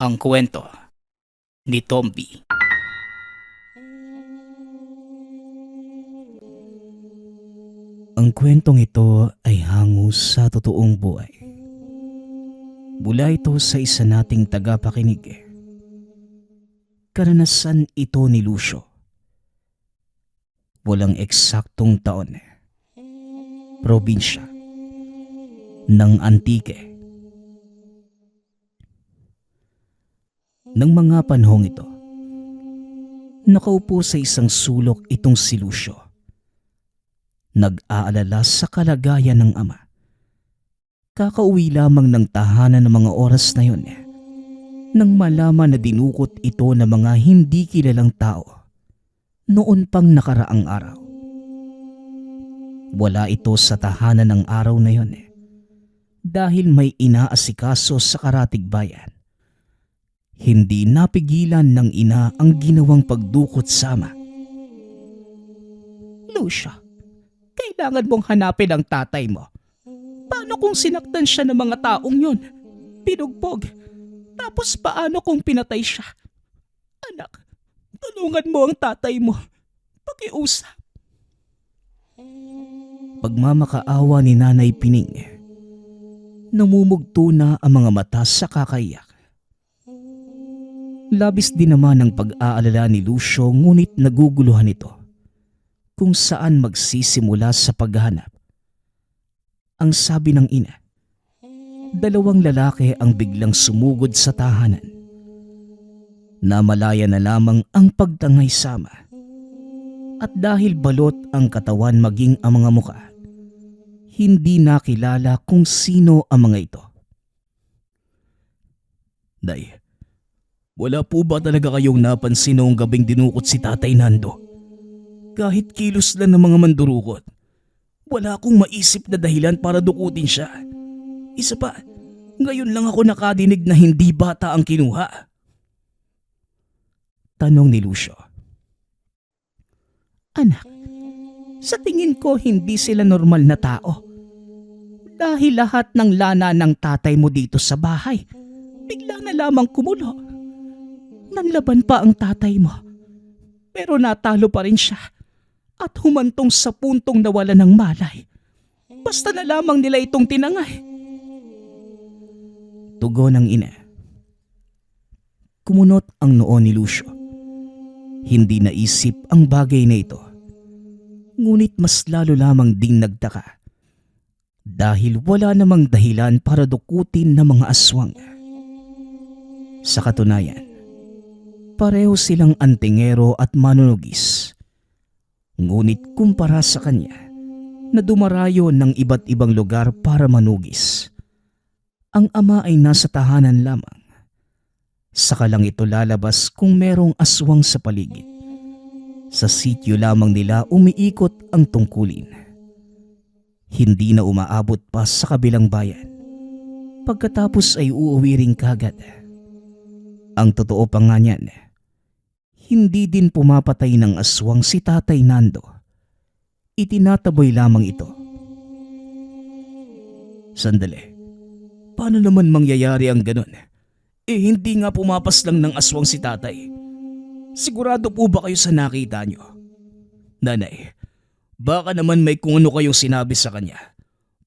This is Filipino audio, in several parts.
Ang kwento ni Tomby. Ang kwentong ito ay hango sa totoong buhay. Mula ito sa isa nating tagapakinig. Karanasan ito ni Lucio. Walang eksaktong taon. Probinsya ng Antique. Nang mga panahong ito, nakaupo sa isang sulok itong si Lucio. Nag-aalala sa kalagayan ng ama. Kakauwi lamang ng tahanan ng mga oras na yun nang malaman na dinukot ito ng mga hindi kilalang tao noon pang nakaraang araw. Wala ito sa tahanan ng araw na yun dahil may inaasikaso sa karatig bayan. Hindi napigilan ng ina ang ginawang pagdukot sa ama. Lucia, kailangan mong hanapin ang tatay mo. Paano kung sinaktan siya ng mga taong yun? Pinugbog. Tapos paano kung pinatay siya? Anak, tulungan mo ang tatay mo. Pakiusap. Pagmamakaawa ni Nanay Pining, namumugto na ang mga mata sa kakaiyak. Labis din naman ang pag-aalala ni Lucio ngunit naguguluhan ito kung saan magsisimula sa paghahanap. Ang sabi ng ina, 2 lalaki ang biglang sumugod sa tahanan. Namalaya na lamang ang pagtangay sama. At dahil balot ang katawan maging ang mga muka, hindi nakilala kung sino ang mga ito. Day, wala po ba talaga kayong napansin noong gabing dinukot si Tatay Nando? Kahit kilos lang ng mga mandurukot, wala akong maisip na dahilan para dukutin siya. Isa pa, ngayon lang ako nakadinig na hindi bata ang kinuha. Tanong ni Lucio. Anak, sa tingin ko hindi sila normal na tao. Dahil lahat ng lana ng tatay mo dito sa bahay, bigla na lamang kumulo. Nanlaban pa ang tatay mo. Pero natalo pa rin siya at humantong sa puntong nawala ng malay. Basta na lamang nila itong tinangay. Tugon ng ina. Kumunot ang noo ni Lucio. Hindi naisip ang bagay na ito. Ngunit mas lalo lamang ding nagtaka. Dahil wala namang dahilan para dukutin ng mga aswang. Sa katunayan, pareho silang antingero at manunugis. Ngunit kumpara sa kanya na dumarayo ng iba't ibang lugar para manugis, ang ama ay nasa tahanan lamang. Saka lang ito lalabas kung merong aswang sa paligid. Sa sityo lamang nila umiikot ang tungkulin. Hindi na umaabot pa sa kabilang bayan. Pagkatapos ay uuwi rin kagad. Ang totoo pa nga niyan, hindi din pumapatay ng aswang si Tatay Nando. Itinataboy lamang ito. Sandali, paano naman mangyayari ang ganun? Hindi nga pumapas lang ng aswang si tatay. Sigurado po ba kayo sa nakita nyo? Nanay, baka naman may kung ano kayong sinabi sa kanya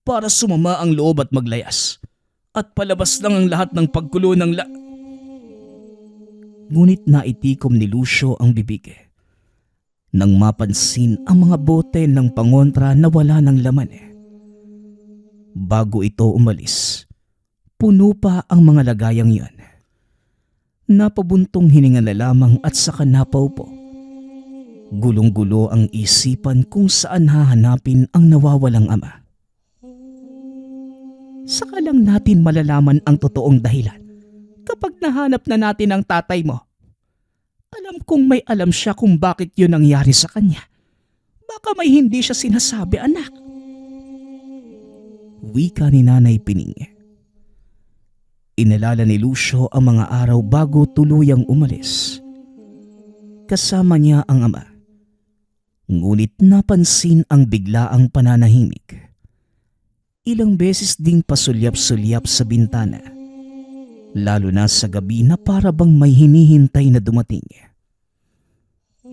para sumama ang loob at maglayas. At palabas lang ang lahat ng pagkulo ng Ngunit naitikom ni Lucio ang bibig. Nang mapansin ang mga bote ng pangontra na wala ng laman. Bago ito umalis, puno pa ang mga lagayang yon. Napabuntong hininga na lamang at saka napaupo. Gulong-gulo ang isipan kung saan hahanapin ang nawawalang ama. Saka lang natin malalaman ang totoong dahilan kapag nahanap na natin ang tatay mo. Alam kong may alam siya kung bakit yun nangyari sa kanya. Baka may hindi siya sinasabi, anak. Wika ni Nanay Pining. Inalala ni Lucio ang mga araw bago tuluyang umalis. Kasama niya ang ama. Ngunit napansin ang biglaang pananahimik. Ilang beses ding pasulyap-sulyap sa bintana. lalo na sa gabi na para bang may hinihintay na dumating.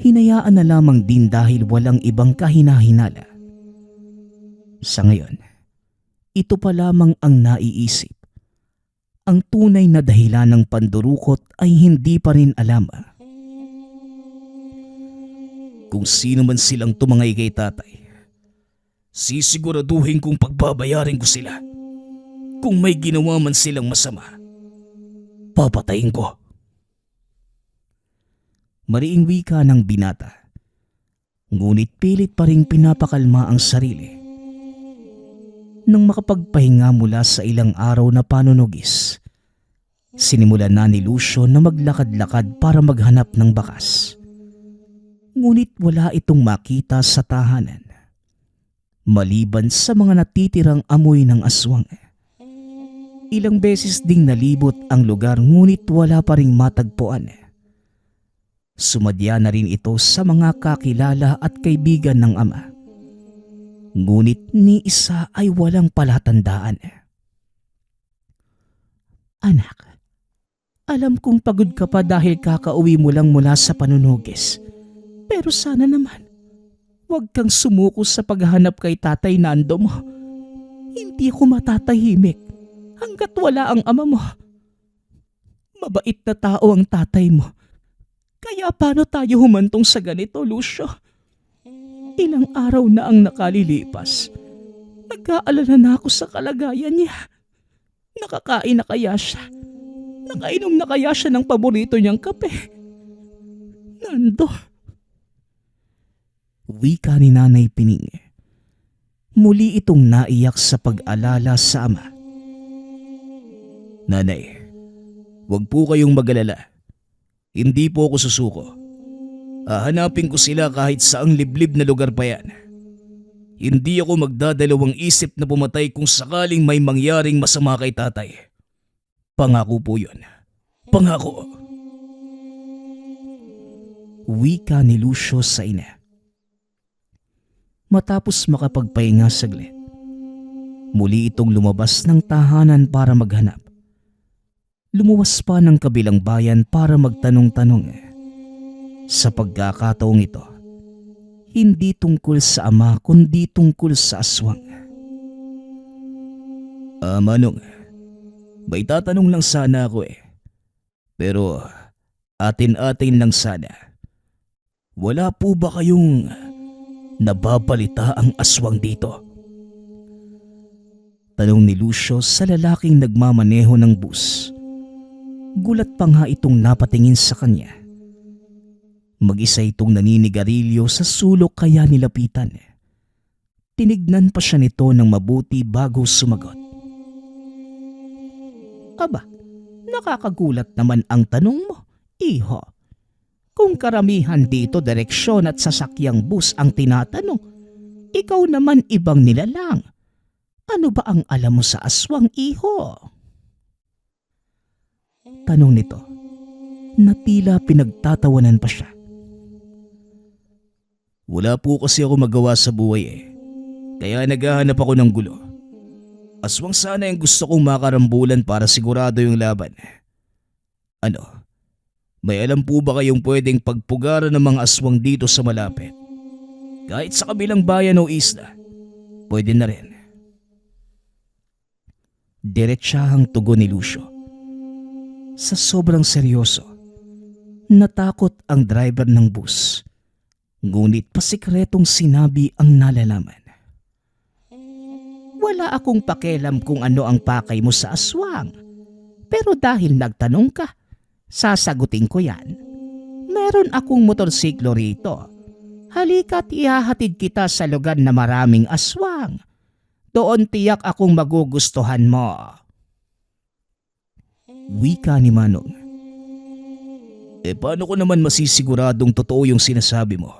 Hinayaan na lamang din dahil walang ibang kahinahinala. Sa ngayon, ito pa lamang ang naiisip. Ang tunay na dahilan ng pandurukot ay hindi pa rin alam. Kung sino man silang tumangay kay tatay, sisiguraduhin kong pagbabayarin ko sila. Kung may ginawa man silang masama, papatayin ko. Mariing wika ng binata, ngunit pilit pa ring pinapakalma ang sarili. Nang makapagpahinga mula sa ilang araw na panunugis, sinimulan na ni Lucio na maglakad-lakad para maghanap ng bakas. Ngunit wala itong makita sa tahanan, maliban sa mga natitirang amoy ng aswang. Ilang beses ding nalibot ang lugar ngunit wala pa ring matagpuan. Sumadya na rin ito sa mga kakilala at kaibigan ng ama. Ngunit ni isa ay walang palatandaan. Anak, alam kong pagod ka pa dahil kakauwi mo lang mula sa panunugis. Pero sana naman, huwag kang sumuko sa paghahanap kay Tatay Nando mo. Hindi ako matatahimik hanggat wala ang ama mo. Mabait na tao ang tatay mo. Kaya paano tayo humantong sa ganito, Lucio? Ilang araw na ang nakalilipas. Nag-aalala na ako sa kalagayan niya. Nakakain na kaya siya? Nakainom na kaya siya ng paborito niyang kape? Nando. Wika ni Nanay Pining. Muli itong naiyak sa pag-alala sa ama. Nanay, huwag po kayong mag-alala. Hindi po ako susuko. Hahanapin ko sila kahit saang liblib na lugar pa yan. Hindi ako magdadalawang isip na pumatay kung sakaling may mangyaring masama kay tatay. Pangako po yun. Pangako. Wika ni Lucio sa ina. Matapos makapagpahinga saglit, muli itong lumabas ng tahanan para maghanap. Lumuwas pa ng kabilang bayan para magtanong-tanong. Sa pagkakataong ito, hindi tungkol sa ama kundi tungkol sa aswang. Manong, may tatanong lang sana ako Pero atin-atin lang sana. Wala po ba kayong nababalita ang aswang dito? Tanong ni Lucio sa lalaking nagmamaneho ng bus. Gulat pa nga itong napatingin sa kanya. Mag-isa itong naninigarilyo sa sulok kaya nilapitan. Tinignan pa siya nito ng mabuti bago sumagot. Aba, nakakagulat naman ang tanong mo, iho. Kung karamihan dito direksyon at sasakyang bus ang tinatanong, ikaw naman ibang nilalang. Ano ba ang alam mo sa aswang, iho? Tanong nito, na tila pinagtatawanan pa siya. Wala po kasi ako magawa sa buhay kaya naghahanap ako ng gulo. Aswang sana yung gusto kong makarambulan para sigurado yung laban. Ano? May alam po ba kayong pwedeng pagpugaran ng mga aswang dito sa malapit? Kahit sa kabilang bayan o isla, pwede na rin. Diretsahang tugon ni Lucio. Sa sobrang seryoso, natakot ang driver ng bus. Ngunit pasikretong sinabi ang nalalaman. Wala akong pakialam kung ano ang pakay mo sa aswang. Pero dahil nagtanong ka, sasagutin ko yan. Meron akong motorsiklo rito. Halika't ihahatid kita sa lugar na maraming aswang. Doon tiyak akong magugustuhan mo. Wika ni Manong. Paano ko naman masisiguradong totoo yung sinasabi mo?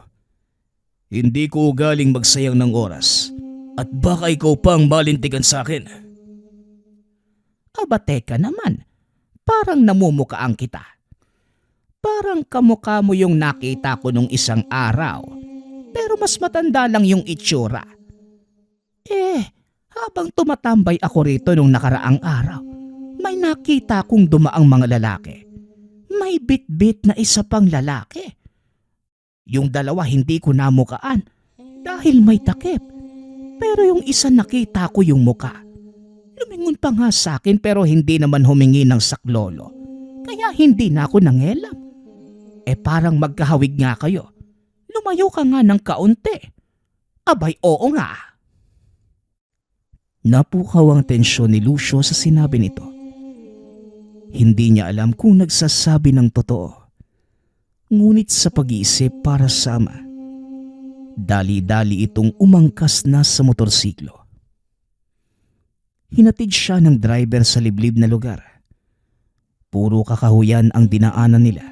Hindi ko galing magsayang ng oras at baka ikaw pa ang malintikan sa akin. Aba teka naman, parang namumukaan kita. Parang kamukha mo yung nakita ko nung isang araw, pero mas matanda lang yung itsura. Habang tumatambay ako rito nung nakaraang araw, May nakita kong dumaang mga lalaki. May bit-bit na isa pang lalaki. Yung dalawa hindi ko namukaan dahil may takip. Pero yung isa nakita ko yung muka. Lumingon pa nga sa akin pero hindi naman humingi ng saklolo. Kaya hindi na ako nangelam. Parang magkahawig nga kayo. Lumayo ka nga ng kaunti. Abay, oo nga. Napukaw ang tensyon ni Lucio sa sinabi nito. Hindi niya alam kung nagsasabi ng totoo. Ngunit sa pag-iisip para sa ama, dali-dali itong umangkas na sa motorsiklo. Hinatid siya ng driver sa liblib na lugar. Puro kakahuyan ang dinaanan nila.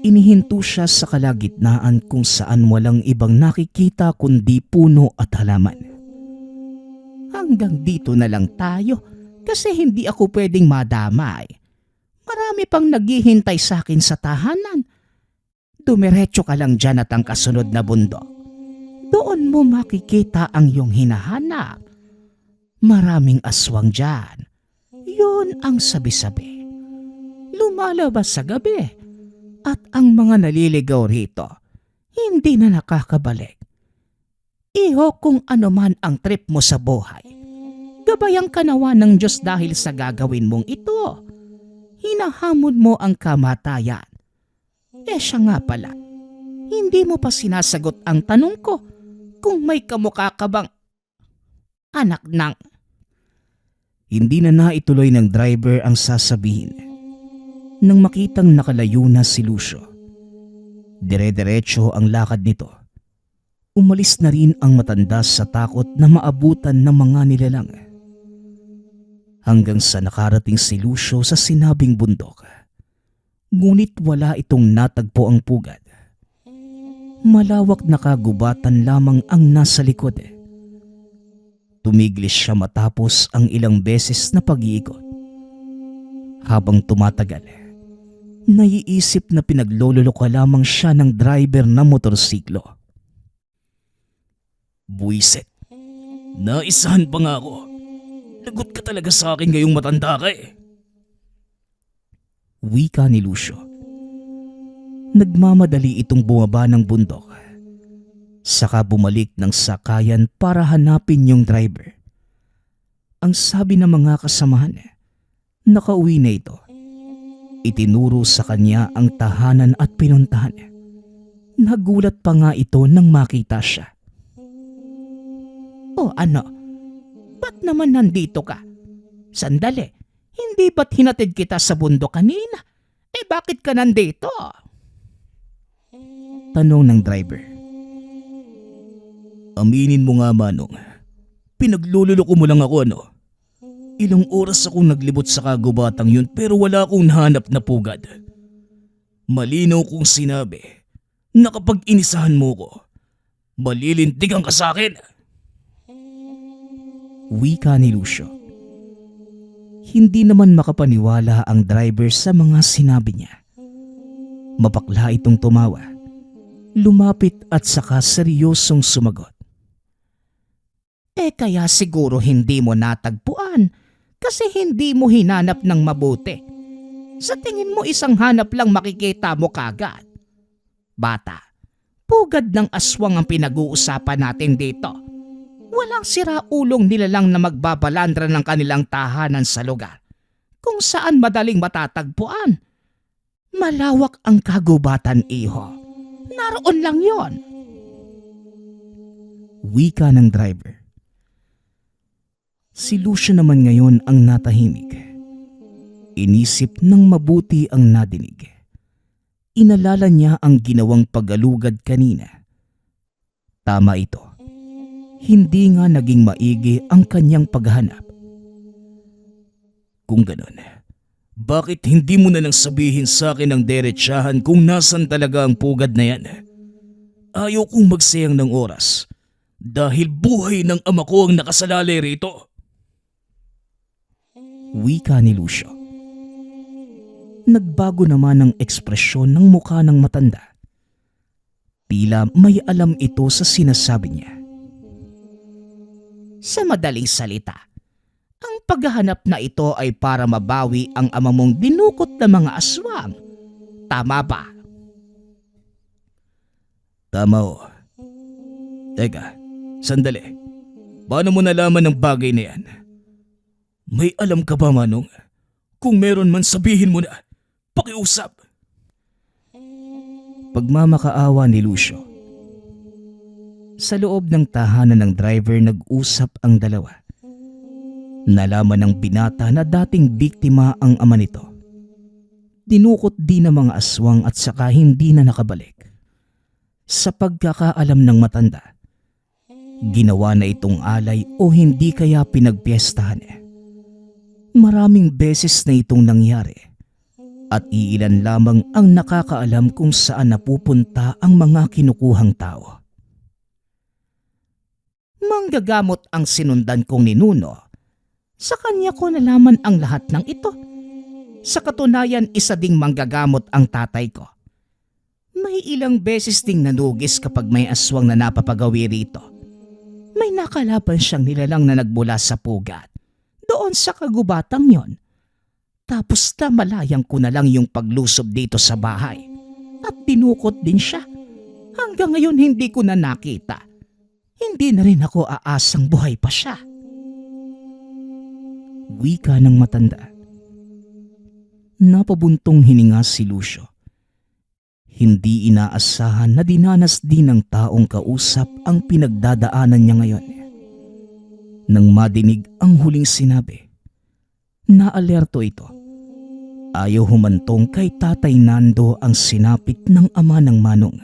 Inihinto siya sa kalagitnaan kung saan walang ibang nakikita kundi puno at halaman. Hanggang dito na lang tayo kasi hindi ako pwedeng madamay. Marami pang naghihintay sa akin sa tahanan. Dumiretso ka lang dyan at ang kasunod na bundok. Doon mo makikita ang iyong hinahanap. Maraming aswang dyan. Yun ang sabi-sabi. Lumalabas sa gabi. At ang mga naliligaw rito, hindi na nakakabalik. Iho kung ano man ang trip mo sa buhay. Gabayang kanawa ng Diyos dahil sa gagawin mong ito. Hinahamon mo ang kamatayan. Siya nga pala, hindi mo pa sinasagot ang tanong ko kung may kamukha ka bang anak ng... Hindi na naituloy ng driver ang sasabihin. Nang makitang nakalayo na si Lucio, dire-diretso ang lakad nito. Umalis na rin ang matanda sa takot na maabutan ng mga nilalang. Hanggang sa nakarating si Lucio sa sinabing bundok. Ngunit wala itong natagpo ang pugad. Malawak na kagubatan lamang ang nasa likod. Tumiglis siya matapos ang ilang beses na pag-iikot. Habang tumatagal, naiisip na pinaglololoka lamang siya ng driver ng motorsiklo. Buisit, naisahan pa nga ako. Lagot ka talaga sa akin ngayong matanda ka eh. Wika ni Lucio. Nagmamadali itong bumaba ng bundok. Saka bumalik ng sakayan para hanapin yung driver. Ang sabi ng mga kasamahan, nakauwi na ito. Itinuro sa kanya ang tahanan at pinuntahan. Nagulat pa nga ito nang makita siya. O ano? Ba't naman nandito ka? Sandali, hindi ba't hinatid kita sa bundok kanina? Bakit ka nandito? Tanong ng driver. Aminin mo nga Manong, pinaglululoko mo lang ako ano? Ilang oras akong naglibot sa kagubatang yun pero wala akong nahanap na pugad. Malinaw kong sinabi na kapag inisahan mo ko, malilintigan ka sa akin. Wika ni Lucio. Hindi naman makapaniwala ang driver sa mga sinabi niya. Mapakla itong tumawa. Lumapit at saka seryosong sumagot. Kaya siguro hindi mo natagpuan kasi hindi mo hinanap ng mabuti. Sa tingin mo isang hanap lang makikita mo kagad. Bata, pugad ng aswang ang pinag-uusapan natin dito. Walang siraulong nilalang na magbabalandra ng kanilang tahanan sa lugar kung saan madaling matatagpuan. Malawak ang kagubatan, iho. Naroon lang yon. Wika ng driver. Si Lucio naman ngayon ang natahimik. Inisip ng mabuti ang nadinig. Inalala niya ang ginawang pag-alugad kanina. Tama ito. Hindi nga naging maigi ang kanyang paghanap. Kung ganon, bakit hindi mo na lang sabihin sa akin ang derechahan kung nasan talaga ang pugad na yan? Ayaw kong magsayang ng oras dahil buhay ng ama ko ang nakasalalay rito. Wika ni Lucio. Nagbago naman ang ekspresyon ng mukha ng matanda. Tila may alam ito sa sinasabi niya. Sa madaling salita, ang paghahanap na ito ay para mabawi ang ama mong dinukot na mga aswang. Tama ba? Tama ho. Teka, sandali. Paano mo nalaman ang bagay na yan? May alam ka ba, Manong? Kung meron man, sabihin mo na. Pakiusap. Pagmamakaawa ni Lucio. Sa loob ng tahanan ng driver nag-usap ang dalawa. Nalaman ng binata na dating biktima ang ama nito. Dinukot din ng mga aswang at saka hindi na nakabalik. Sa pagkakaalam ng matanda, ginawa na itong alay o hindi kaya pinagpiestahan. Maraming beses na itong nangyari at iilan lamang ang nakakaalam kung saan napupunta ang mga kinukuhang tao. Manggagamot ang sinundan kong ninuno. Sa kanya ko nalaman ang lahat ng ito. Sa katunayan, isa ding manggagamot ang tatay ko. May ilang beses ding nanugis kapag may aswang na napapagawi rito. May nakalaban siyang nilalang na nagmula sa pugat. Doon sa kagubatang yon. Tapos namalayang ko na lang yung paglusob dito sa bahay. At dinukot din siya. Hanggang ngayon hindi ko na nakita. Hindi na rin ako aasang buhay pa siya. Wika ng matanda. Napabuntong hininga si Lucio. Hindi inaasahan na dinanas din ng taong kausap ang pinagdadaanan niya ngayon. Nang madinig ang huling sinabi, naalerto ito. Ayaw humantong kay Tatay Nando ang sinapit ng ama ng Manong.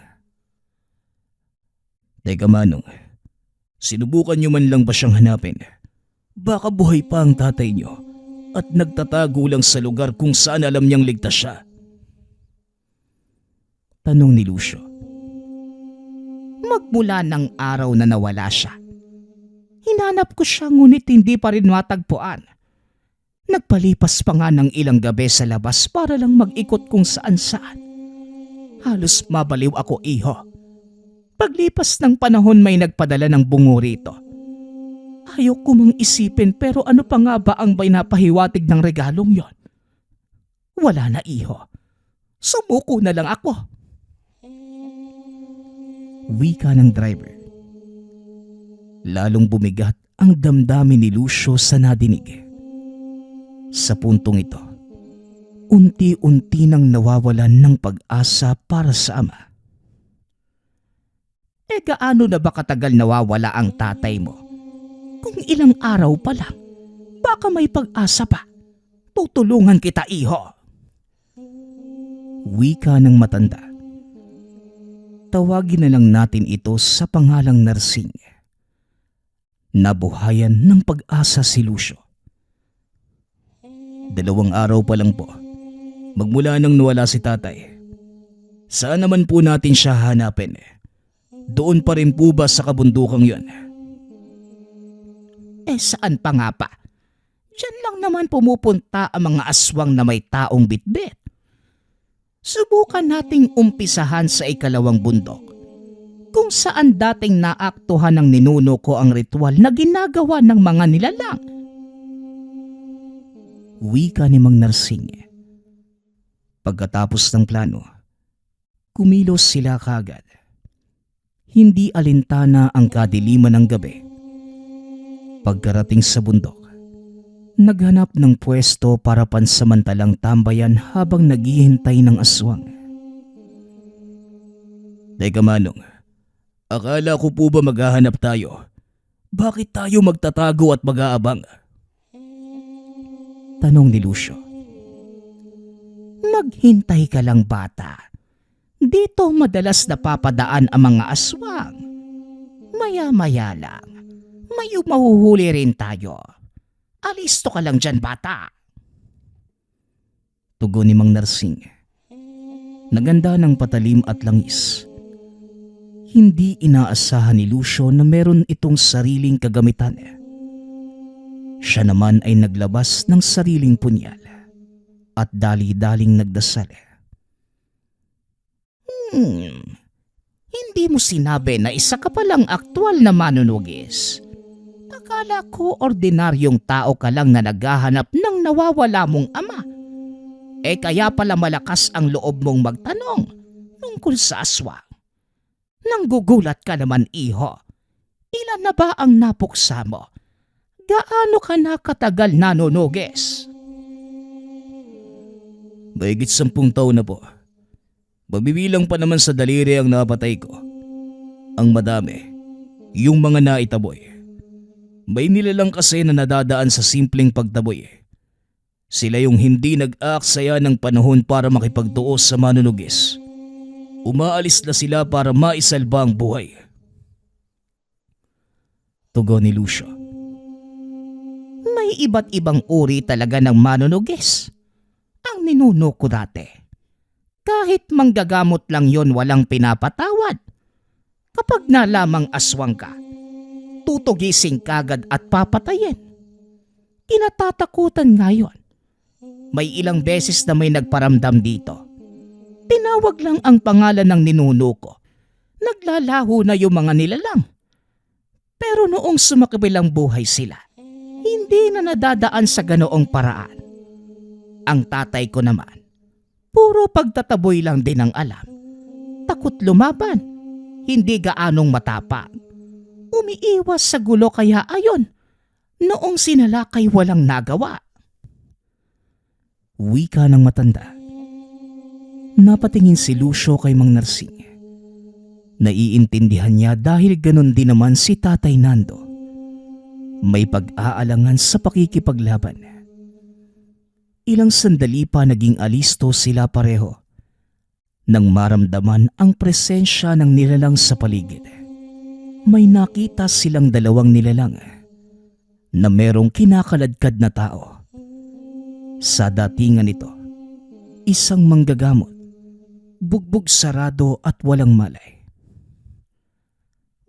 Teka Manong, sinubukan niyo man lang ba siyang hanapin? Baka buhay pa ang tatay niyo at nagtatago lang sa lugar kung saan alam niyang ligtas siya. Tanong ni Lucio. Magmula ng araw na nawala siya. Hinanap ko siya ngunit hindi pa rin matagpuan. Nagpalipas pa nga ng ilang gabi sa labas para lang mag-ikot kung saan-saan. Halos mabaliw ako, iho. Paglipas ng panahon may nagpadala ng bungo rito. Ayaw ko mang isipin pero ano pa nga ba ang pinapahiwatig ng regalong yon? Wala na, iho. Sumuko na lang ako. Wika ng driver. Lalong bumigat ang damdamin ni Lucio sa nadinig. Sa puntong ito, unti-unti nang nawawalan ng pag-asa para sa ama. Gaano na ba katagal nawawala ang tatay mo? Kung ilang araw pa lang, baka may pag-asa pa. Tutulungan kita, iho. Wika ng matanda. Tawagin na lang natin ito sa pangalang Narsing. Nabuhayan ng pag-asa si Lucio. 2 araw pa lang po, magmula nang nawala si tatay. Saan naman po natin siya hanapin? Doon pa rin po ba sa kabundukang yon? Saan pa nga pa? Diyan lang naman pumupunta ang mga aswang na may taong bitbit. Subukan nating umpisahan sa ikalawang bundok, kung saan dating naaktuhan ng ninuno ko ang ritual na ginagawa ng mga nilalang. Wika ni Mang Narsing. Pagkatapos ng plano, kumilos sila kagad. Hindi alintana ang kadiliman ng gabi. Pagkarating sa bundok, naghanap ng pwesto para pansamantalang tambayan habang naghihintay ng aswang. Teka Manong, akala ko po ba maghahanap tayo? Bakit tayo magtatago at mag-aabang? Tanong ni Lucio. Maghintay ka lang, bata. Dito madalas napapadaan ang mga aswang. Maya-maya lang, may mahuhuli rin tayo. Alisto ka lang dyan, bata. Tugon ni Mang Narsing. Naganda ng patalim at langis. Hindi inaasahan ni Lucio na meron itong sariling kagamitan. Siya naman ay naglabas ng sariling punyal at dali-daling nagdasal. Hindi mo sinabi na isa ka palang aktwal na manunugis. Akala ko ordinaryong tao ka lang na naghahanap ng nawawala mong ama. Kaya pala malakas ang loob mong magtanong tungkol sa aswang. Nanggugulat ka naman, iho. Ilan na ba ang napuksa mo? Gaano ka na katagal nanunugis? Mahigit 10 taon na po. Mabibilang pa naman sa daliri ang napatay ko. Ang madami, yung mga naitaboy. May nilalang kasi na nadadaan sa simpleng pagtaboy. Sila yung hindi nag-aaksaya ng panahon para makipagtuos sa manunugis. Umaalis na sila para maisalba ang buhay. Tugon ni Lucio. May iba't ibang uri talaga ng manunugis. Ang ninuno ko dati. Kahit manggagamot lang yon, walang pinapatawad. Kapag nalamang aswang ka, tutugising kagad at papatayin. Kinatatakutan ngayon. May ilang beses na may nagparamdam dito. Tinawag lang ang pangalan ng ninuno ko. Naglalaho na yung mga nilalang. Pero noong sumakibilang buhay sila, hindi na nadadaan sa ganoong paraan. Ang tatay ko naman, puro pagtataboy lang din ang alam. Takot lumaban, hindi gaanong matapang. Umiiwas sa gulo kaya ayon, noong sinalakay walang nagawa. Wika ng matanda. Napatingin si Lucio kay Mang Narsing. Naiintindihan niya dahil ganon din naman si Tatay Nando. May pag-aalangan sa pakikipaglaban. Ilang sandali pa naging alisto sila pareho nang maramdaman ang presensya ng nilalang sa paligid. May nakita silang dalawang nilalang na merong kinakaladkad na tao. Sa datingan nito, isang manggagamot, bugbog sarado at walang malay.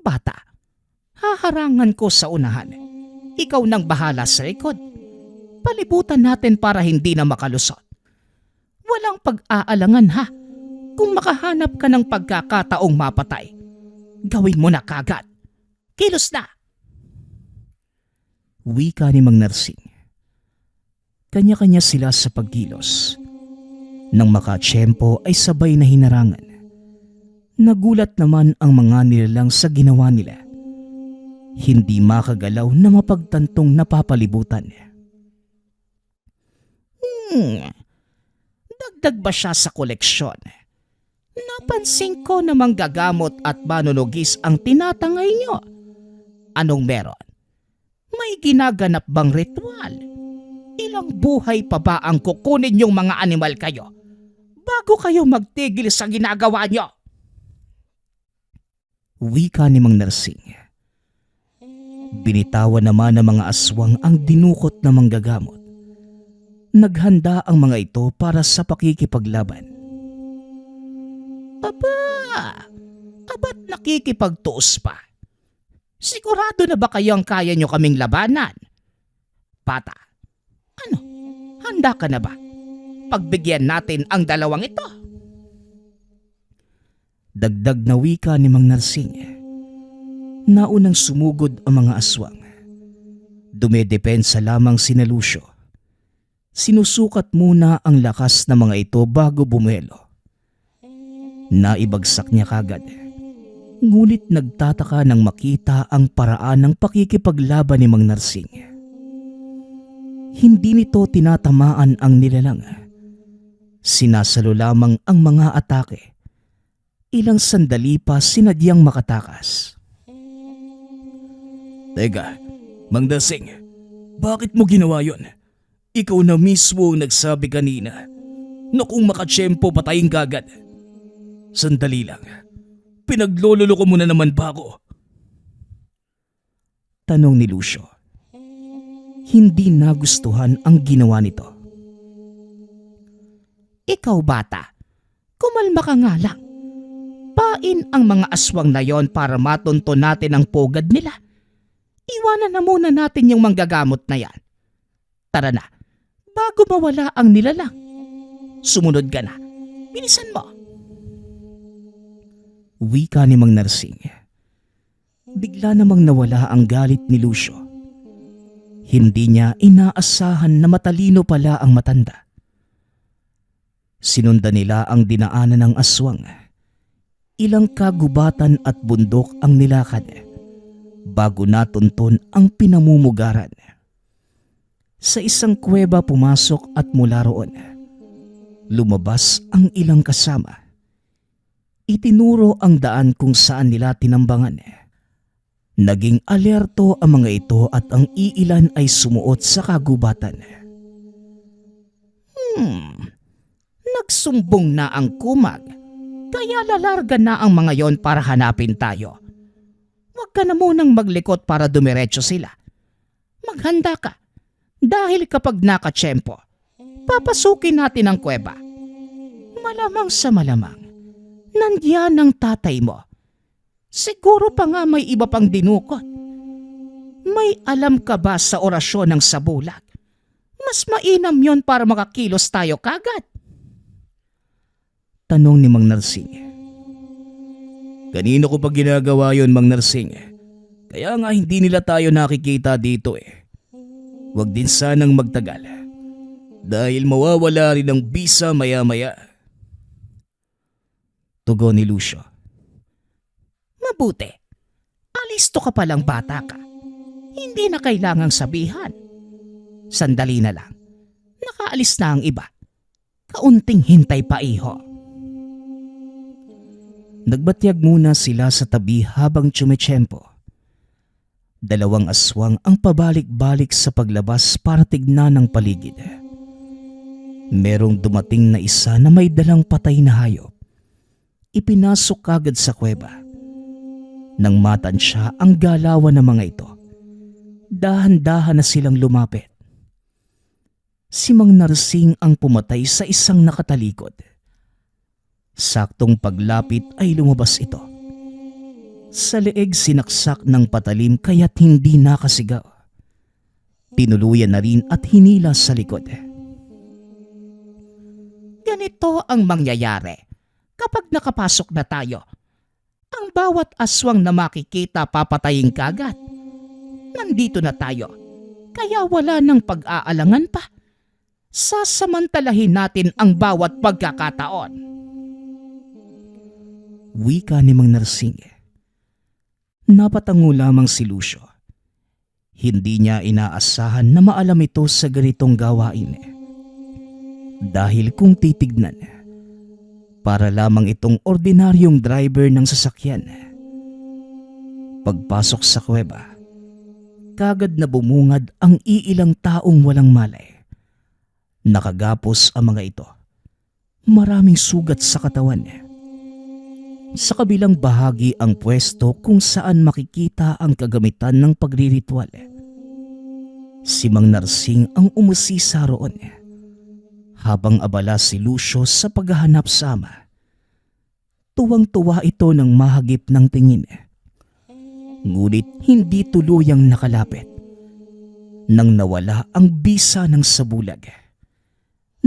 Bata, haharangan ko sa unahan. Ikaw nang bahala sa likod. Palibutan natin para hindi na makalusot. Walang pag-aalangan ha. Kung makahanap ka ng pagkakataong mapatay, gawin mo na kagad. Kilos na! Wika ni Mang Narsing. Kanya-kanya sila sa pagkilos. Nang makatsyempo ay sabay na hinarangan. Nagulat naman ang mga nilalang sa ginawa nila. Hindi makagalaw na mapagtantong napapalibutan. Dagdag ba siya sa koleksyon? Napansin ko na manggagamot at manunugis ang tinatangay nyo. Anong meron? May ginaganap bang ritual? Ilang buhay pa ba ang kukunin yung mga animal kayo bago kayo magtigil sa ginagawa nyo? Wika ni Mang Narsing. Binitawan naman ng mga aswang ang dinukot na manggagamot. Naghanda ang mga ito para sa pakikipaglaban. Aba, aba't nakikipagtuos pa? Sigurado na ba kayong kaya nyo kaming labanan? Bata, ano, handa ka na ba? Pagbigyan natin ang dalawang ito. Dagdag na wika ni Mang Narsing. Naunang sumugod ang mga aswang. Dumedepensa lamang sina Lucio. Sinusukat muna ang lakas ng mga ito bago bumuelo. Naibagsak niya kagad. Ngunit nagtataka nang makita ang paraan ng pakikipaglaban ni Mang Narsing. Hindi nito tinatamaan ang nilalang. Sinasalo lamang ang mga atake. Ilang sandali pa sinadyang makatakas. Teka, Mang Narsing, bakit mo ginawa yon? Ikaw na mismo ang nagsabi kanina na kung makatsyempo patayin kagad. Sandali lang, pinaglololo ko muna naman ba ako? Tanong ni Lucio. Hindi nagustuhan ang ginawa nito. Ikaw bata, kumalma ka nga lang. Pain ang mga aswang na yon para matunto natin ang pugad nila. Iwanan na muna natin yung manggagamot na yan. Tara na, bago mawala ang nilalang. Sumunod ka na. Bilisan mo. Wika ni Mang Narsing. Bigla namang nawala ang galit ni Lucio. Hindi niya inaasahan na matalino pala ang matanda. Sinundan nila ang dinaanan ng aswang. Ilang kagubatan at bundok ang nilakad bago natuntun ang pinamumugaran. Sa isang kuweba pumasok at mula roon, lumabas ang ilang kasama. Itinuro ang daan kung saan nila tinambangan. Naging alerto ang mga ito at ang iilan ay sumuot sa kagubatan. Nagsumbong na ang kumag, kaya lalarga na ang mga yon para hanapin tayo. Huwag ka na munang maglikot para dumiretso sila. Maghanda ka, dahil kapag nakatsyempo, papasukin natin ang kuweba. Malamang sa malamang, nandiyan ang tatay mo. Siguro pa nga may iba pang dinukot. May alam ka ba sa orasyon ng sabulag? Mas mainam yon para makakilos tayo kagad. Tanong ni Mang Narsing. Kanino ko pa ginagawa yon, Mang Narsing? Kaya nga hindi nila tayo nakikita dito eh. Huwag din sanang magtagal. Dahil mawawala rin ang bisa maya-maya. Tugon ni Lucio. Mabuti. Alisto ka palang bata ka. Hindi na kailangang sabihan. Sandali na lang. Nakaalis na ang iba. Kaunting hintay pa, iho. Nagbatyag muna sila sa tabi habang tsumetsyempo. Dalawang aswang ang pabalik-balik sa paglabas para tignan ang paligid. Merong dumating na isa na may dalang patay na hayop. Ipinasok agad sa kuweba. Nang matansya ang galawan ng mga ito, dahan-dahan na silang lumapit. Si Mang Narsing ang pumatay sa isang nakatalikod. Saktong paglapit ay lumabas ito. Sa leeg sinaksak ng patalim kaya't hindi nakasigaw. Tinuluyan na rin at hinila sa likod. Ganito ang mangyayari kapag nakapasok na tayo. Ang bawat aswang na makikita papatayin kagad. Nandito na tayo, kaya wala nang pag-aalangan pa. Sasamantalahin natin ang bawat pagkakataon. Wika ni Mang Narsing. Napatango lamang si Lucio. Hindi niya inaasahan na maalam ito sa ganitong gawain. Dahil kung titignan, para lamang itong ordinaryong driver ng sasakyan. Pagpasok sa kuweba, kagad na bumungad ang iilang taong walang malay. Nakagapos ang mga ito. Maraming sugat sa katawan. Sa kabilang bahagi ang pwesto kung saan makikita ang kagamitan ng pagriritual. Si Mang Narsing ang umusisa roon. Habang abala si Lucio sa paghahanap sama. Tuwang-tuwa ito ng mahagip ng tingin. Ngunit hindi tuluyang nakalapit. Nang nawala ang bisa ng sabulag,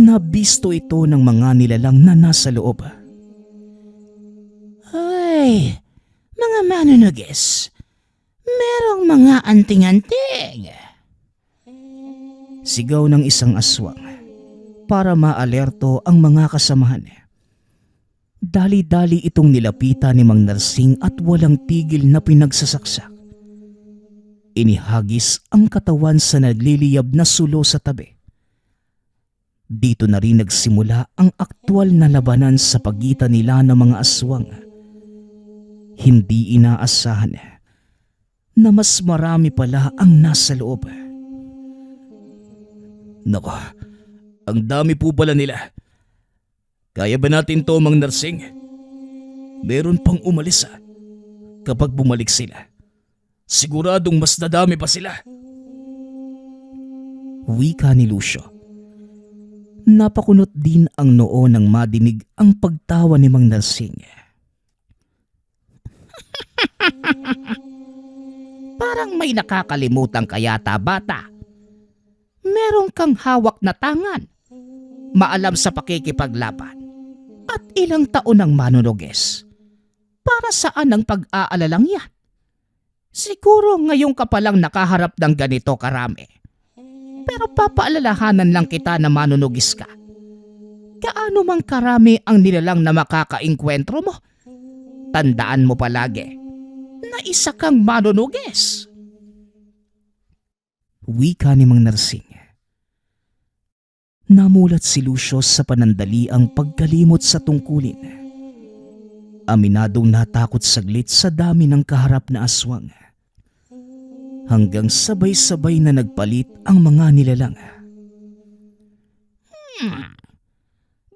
nabisto ito ng mga nilalang na nasa loob. Ay, mga manunugis, merong mga anting-anting. Sigaw ng isang aswang para maalerto ang mga kasamahan. Dali-dali itong nilapitan ni Mang Narsing at walang tigil na pinagsasaksak. Inihagis ang katawan sa nagliliyab na sulo sa tabi. Dito na rin nagsimula ang aktwal na labanan sa pagitan nila ng mga aswang. Hindi inaasahan na mas marami pala ang nasa loob. Nako, ang dami po pala nila. Kaya ba natin to, Mang Narsing? Meron pang umalis Kapag bumalik sila, siguradong mas nadami pa sila. Wika ni Lucio. Napakunot din ang noo nang madinig ang pagtawa ni Mang Narsing. Parang may nakakalimutan kayata, bata. Meron kang hawak na tangan, maalam sa pakikipaglaban, at ilang taon ng manunuges. Para saan ang pag-aalalang yan? Siguro ngayon ka palang nakaharap ng ganito karami. Pero papaalalahanan lang kita na manunugis ka. Gaano mang karami ang nilalang na makakaengkwentro mo, tandaan mo palagi na isa kang manunugis. Wika ni Mang Narsing. Namulat si Lucio sa panandaliang pagkalimot sa tungkulin. Aminadong natakot saglit sa dami ng kaharap na aswang. Hanggang sabay-sabay na nagpalit ang mga nilalang.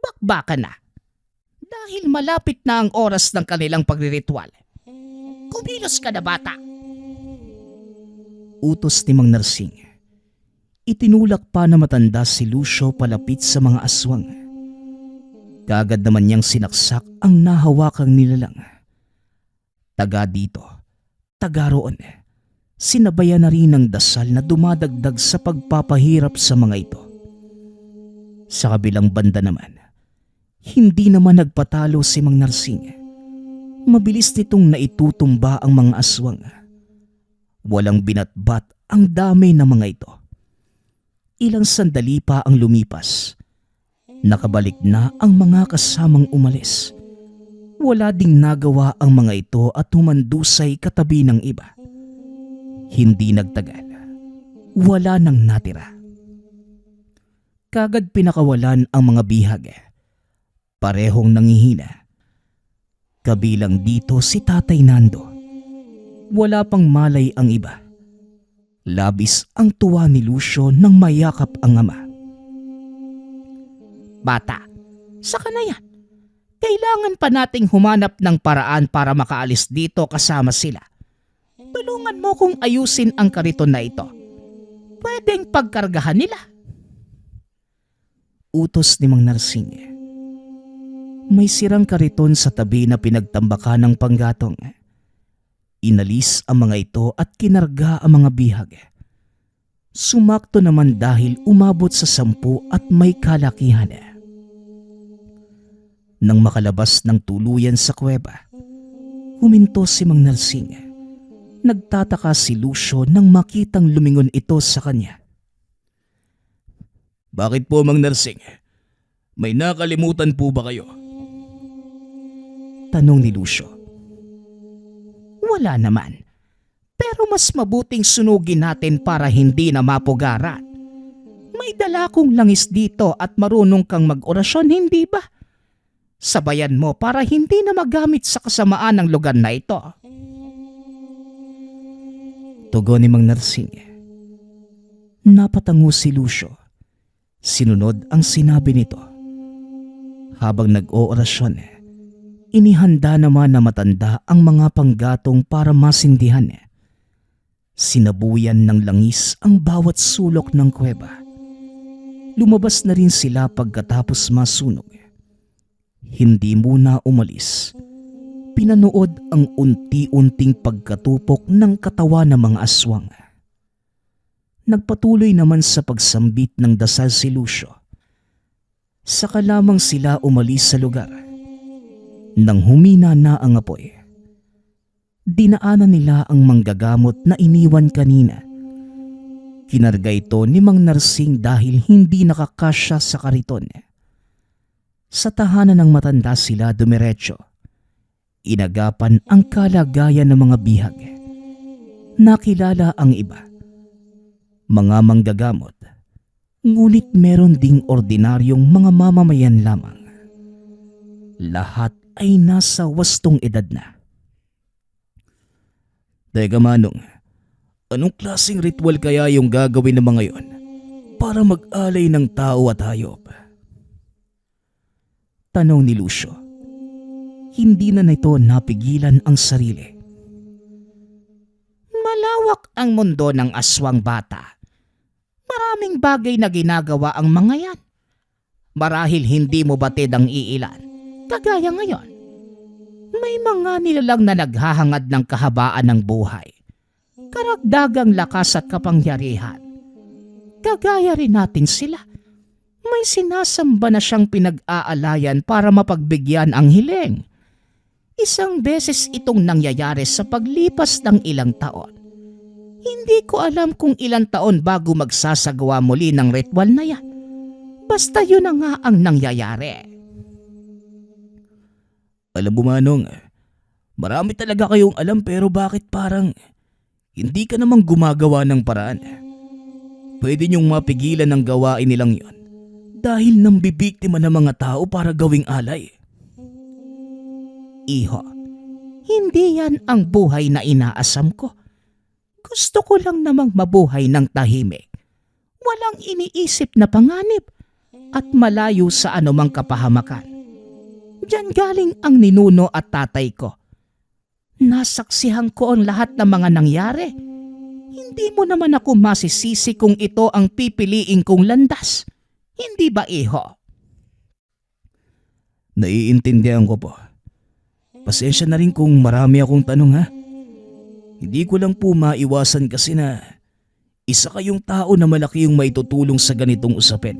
Bakbaka na. Dahil malapit na ang oras ng kanilang pagriritual. Kumilos ka na, bata. Utos ni Mang Narsing. Itinulak pa na matanda si Lucio palapit sa mga aswang. Kaagad naman niyang sinaksak ang nahawakang nilalang. Taga dito, taga roon. Sinabayan na rin ng dasal na dumadagdag sa pagpapahirap sa mga ito. Sa kabilang banda naman, hindi naman nagpatalo si Mang Narsing. Mabilis nitong naitutumba ang mga aswang. Walang binatbat ang dami ng mga ito. Ilang sandali pa ang lumipas. Nakabalik na ang mga kasamang umalis. Wala ding nagawa ang mga ito at humandusay katabi ng iba. Hindi nagtagal. Wala nang natira. Kagad pinakawalan ang mga bihag. Parehong nangihina. Kabilang dito si Tatay Nando. Wala pang malay ang iba. Labis ang tuwa ni Lucio nang mayakap ang ama. Bata, saka na yan. Kailangan pa nating humanap ng paraan para makaalis dito kasama sila. Tulungan mo kong ayusin ang kariton na ito. Pwedeng pagkargahan nila. Utos ni Mang Narsing. May sirang kariton sa tabi na pinagtambakan ng panggatong. Inalis ang mga ito at kinarga ang mga bihag. Sumakto naman dahil umabot sa 10 at may kalakihan. Nang makalabas ng tuluyan sa kuweba, huminto si Mang Narsing. Nagtataka si Lucio nang makitang lumingon ito sa kanya. Bakit po, Mang Narsing? May nakalimutan po ba kayo? Tanong ni Lucio. Wala naman. Pero mas mabuting sunugin natin para hindi na mapugaran. May dala kong langis dito at marunong kang mag-orasyon, hindi ba? Sabayan mo para hindi na magamit sa kasamaan ng lugar na ito. Tugon ni Mang Narsing. Napatango si Lucio. Sinunod ang sinabi nito. Habang nag-oorasyon, inihanda naman na matanda ang mga panggatong para masindihan. Sinabuyan ng langis ang bawat sulok ng kuweba. Lumabas na rin sila pagkatapos masunog. Hindi muna umalis. Pinanood ang unti-unting pagkatupok ng katawan ng mga aswang. Nagpatuloy naman sa pagsambit ng dasal si Lucio. Saka lamang sila umalis sa lugar. Nang humina na ang apoy, dinaanan nila ang manggagamot na iniwan kanina. Kinarga ito ni Mang Narsing dahil hindi nakakasya sa kariton. Sa tahanan ng matanda sila dumiretso. Inagapan ang kalagayan ng mga bihag. Nakilala ang iba. Mga manggagamot. Ngunit meron ding ordinaryong mga mamamayan lamang. Lahat ay nasa wastong edad na. Teka Manong, anong klaseng ritual kaya yung gagawin ng mga yon para mag-alay ng tao at hayop? Tanong ni Lucio. Hindi na nito napigilan ang sarili. Malawak ang mundo ng aswang, bata. Maraming bagay na ginagawa ang mga yan. Marahil hindi mo batid ang iilan. Kagaya ngayon, may mga nilalang na naghahangad ng kahabaan ng buhay. Karagdagang lakas at kapangyarihan. Kagaya rin natin sila. May sinasamba na siyang pinag-aalayan para mapagbigyan ang hiling. Isang beses itong nangyayari sa paglipas ng ilang taon. Hindi ko alam kung ilang taon bago magsasagawa muli ng ritual na yan. Basta yun na nga ang nangyayari. Alam mo Manong, marami talaga kayong alam pero bakit parang hindi ka namang gumagawa ng paraan? Pwede niyong mapigilan ang gawain nilang yon dahil nambibiktima ng mga tao para gawing alay. Iho, hindi yan ang buhay na inaasam ko. Gusto ko lang namang mabuhay ng tahimik. Walang iniisip na panganib at malayo sa anumang kapahamakan. Diyan galing ang ninuno at tatay ko. Nasaksihan ko ang lahat ng mga nangyari. Hindi mo naman ako masisisi kung ito ang pipiliin kong landas. Hindi ba, iho? Naiintindihan ko po. Pasensya na rin kung marami akong tanong ha. Hindi ko lang po maiwasan kasi na isa kayong tao na malaki yung maitutulong sa ganitong usapin.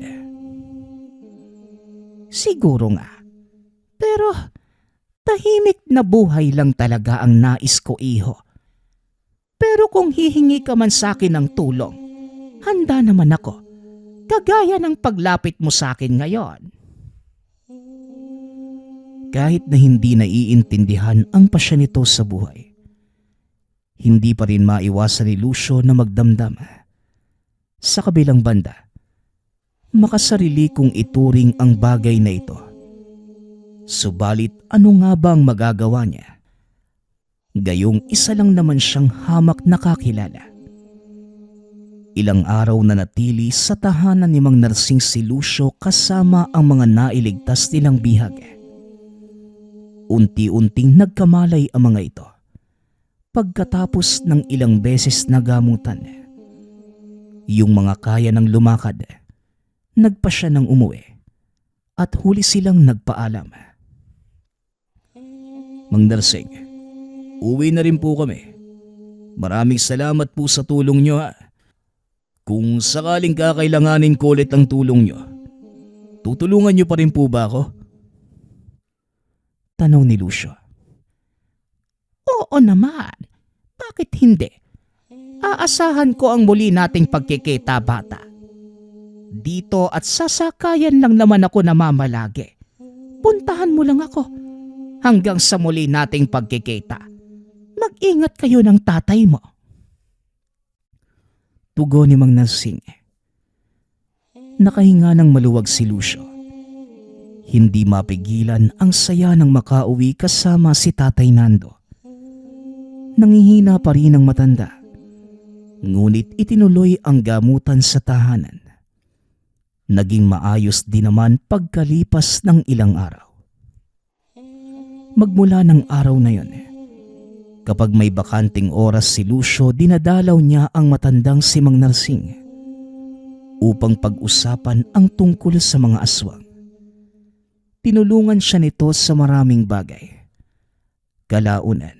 Siguro nga. Pero tahimik na buhay lang talaga ang nais ko, iho. Pero kung hihingi ka man sa akin ng tulong, handa naman ako. Kagaya ng paglapit mo sa akin ngayon. Kahit na hindi naiintindihan ang pasya nito sa buhay, hindi pa rin maiwasan ni Lucio na magdamdam. Sa kabilang banda, makasarili kong ituring ang bagay na ito. Subalit ano nga ba ang magagawa niya? Gayong isa lang naman siyang hamak na kakilala. Ilang araw na natili sa tahanan ni Mang Narsing si Lucio kasama ang mga nailigtas nilang bihag. Unti-unting nagkamalay ang mga ito. Pagkatapos ng ilang beses na gamutan, yung mga kaya ng lumakad, nagpa siya ng umuwi at huli silang nagpaalam. Mang Narsing, uwi na rin po kami. Maraming salamat po sa tulong nyo ha. Kung sakaling kakailanganin ko ulit ang tulong nyo, tutulungan nyo pa rin po ba ako? Tanong ni Lucio. Oo naman. Bakit hindi? Aasahan ko ang muli nating pagkikita, bata. Dito at sasakayan lang naman ako namamalagi. Puntahan mo lang ako. Hanggang sa muli nating pagkikita. Mag-ingat kayo ng tatay mo. Tugon ni Mang Narsing. Nakahinga ng maluwag si Lucio. Hindi mapigilan ang saya ng makauwi kasama si Tatay Nando. Nangihina pa rin ang matanda. Ngunit itinuloy ang gamutan sa tahanan. Naging maayos din naman pagkalipas ng ilang araw. Magmula ng araw na yon, kapag may bakanting oras si Lucio, dinadalaw niya ang matandang si Mang Narsing upang pag-usapan ang tungkol sa mga aswang. Tinulungan siya nito sa maraming bagay. Kalaunan,